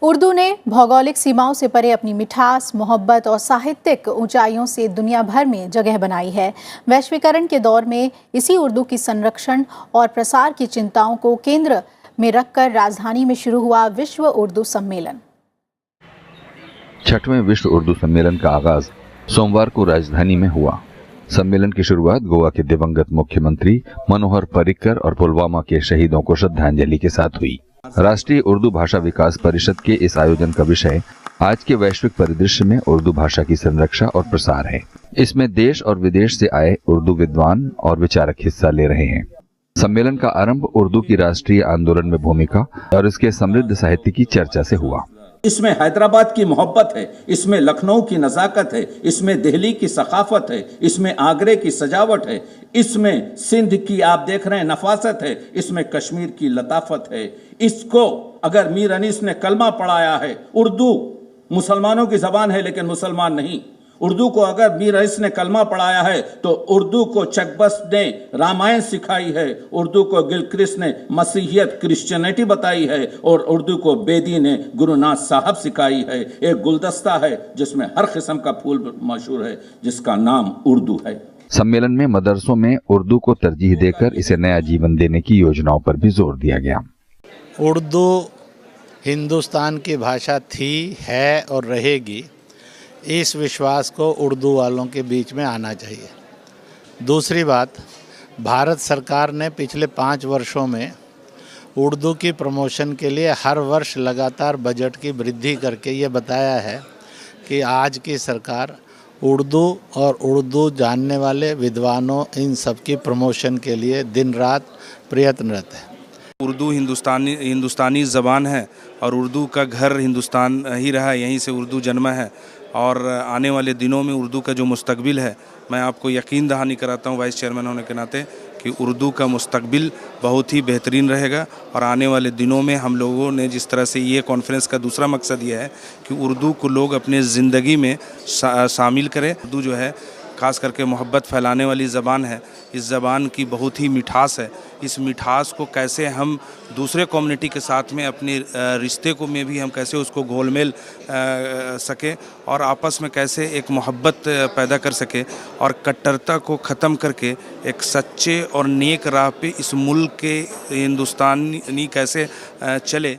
उर्दू ने भौगोलिक सीमाओं से परे अपनी मिठास, मोहब्बत और साहित्यिक ऊंचाइयों से दुनिया भर में जगह बनाई है। वैश्वीकरण के दौर में इसी उर्दू की संरक्षण और प्रसार की चिंताओं को केंद्र में रखकर राजधानी में शुरू हुआ विश्व उर्दू सम्मेलन। 6वें विश्व उर्दू सम्मेलन का आगाज सोमवार को राजधानी में हुआ। सम्मेलन की शुरुआत गोवा के दिवंगत मुख्यमंत्री मनोहर पर्रिकर और पुलवामा के शहीदों को श्रद्धांजलि के साथ हुई। राष्ट्रीय उर्दू भाषा विकास परिषद के इस आयोजन का विषय आज के वैश्विक परिदृश्य में उर्दू भाषा की संरक्षा और प्रसार है। इसमें देश और विदेश से आए उर्दू विद्वान और विचारक हिस्सा ले रहे हैं। सम्मेलन का आरंभ उर्दू की राष्ट्रीय आंदोलन में भूमिका और इसके समृद्ध साहित्य की चर्चा से हुआ। इसमें हैदराबाद की मोहब्बत है, इसमें लखनऊ की नज़ाकत है, इसमें दिल्ली की सकाफत है, इसमें आगरे की सजावट है, इसमें सिंध की आप देख रहे हैं नफासत है, इसमें कश्मीर की लताफत है। इसको अगर मीर अनीस ने कलमा पढ़ाया है, उर्दू मुसलमानों की जबान है लेकिन मुसलमान नहीं। उर्दू को अगर मीर अनीस ने कलमा पढ़ाया है तो उर्दू को चकबस ने रामायण सिखाई है, उर्दू को गिलक्रिस्ट ने मसीहियत क्रिश्चियनिटी बताई है और उर्दू को बेदी ने गुरुनाथ साहब सिखाई है। एक गुलदस्ता है जिसमें हर किस्म का फूल मशहूर है जिसका नाम उर्दू है। सम्मेलन में मदरसों में उर्दू को तरजीह देकर इसे नया जीवन देने की योजनाओं पर भी जोर दिया गया। उर्दू हिंदुस्तान की भाषा थी, है और रहेगी, इस विश्वास को उर्दू वालों के बीच में आना चाहिए। दूसरी बात, भारत सरकार ने पिछले 5 वर्षों में उर्दू की प्रमोशन के लिए हर वर्ष लगातार बजट की वृद्धि करके ये बताया है कि आज की सरकार उर्दू और उर्दू जानने वाले विद्वानों इन सब की प्रमोशन के लिए दिन रात प्रयत्नरत है। उर्दू हिंदुस्तानी ज़बान है और उर्दू का घर हिंदुस्तान ही रहा, यहीं से उर्दू जन्मा है और आने वाले दिनों में उर्दू का जो मुस्तकबिल है, मैं आपको यकीन दहानी कराता हूँ वाइस चेयरमैन होने के नाते कि उर्दू का मुस्तकबिल बहुत ही बेहतरीन रहेगा। और आने वाले दिनों में हम लोगों ने जिस तरह से ये कॉन्फ्रेंस का दूसरा मकसद ये है कि उर्दू को लोग अपने ज़िंदगी में शामिल करें। उर्दू जो है ख़ास करके मोहब्बत फैलाने वाली ज़बान है, इस ज़बान की बहुत ही मिठास है। इस मिठास को कैसे हम दूसरे कम्युनिटी के साथ में अपने रिश्ते को में भी हम कैसे उसको घोल-मेल सके और आपस में कैसे एक मोहब्बत पैदा कर सके और कट्टरता को ख़त्म करके एक सच्चे और नेक राह पे इस मुल्क के हिंदुस्तानी कैसे चले।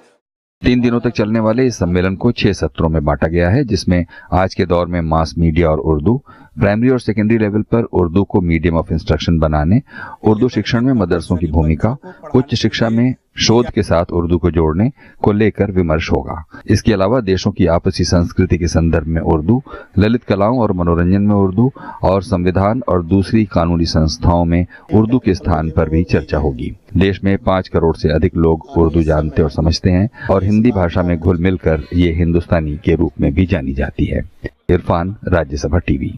3 दिनों तक चलने वाले इस सम्मेलन को 6 सत्रों में बांटा गया है, जिसमें आज के दौर में मास मीडिया और उर्दू, प्राइमरी और सेकेंडरी लेवल पर उर्दू को मीडियम ऑफ इंस्ट्रक्शन बनाने, उर्दू शिक्षण में मदरसों की भूमिका, उच्च शिक्षा में शोध के साथ उर्दू को जोड़ने को लेकर विमर्श होगा। इसके अलावा देशों की आपसी संस्कृति के संदर्भ में उर्दू, ललित कलाओं और मनोरंजन में उर्दू और संविधान और दूसरी कानूनी संस्थाओं में उर्दू के स्थान पर भी चर्चा होगी। देश में 5 करोड़ से अधिक लोग उर्दू जानते और समझते हैं और हिंदी भाषा में घुल मिलकर ये हिंदुस्तानी के रूप में भी जानी जाती है। इरफान, राज्यसभा टीवी।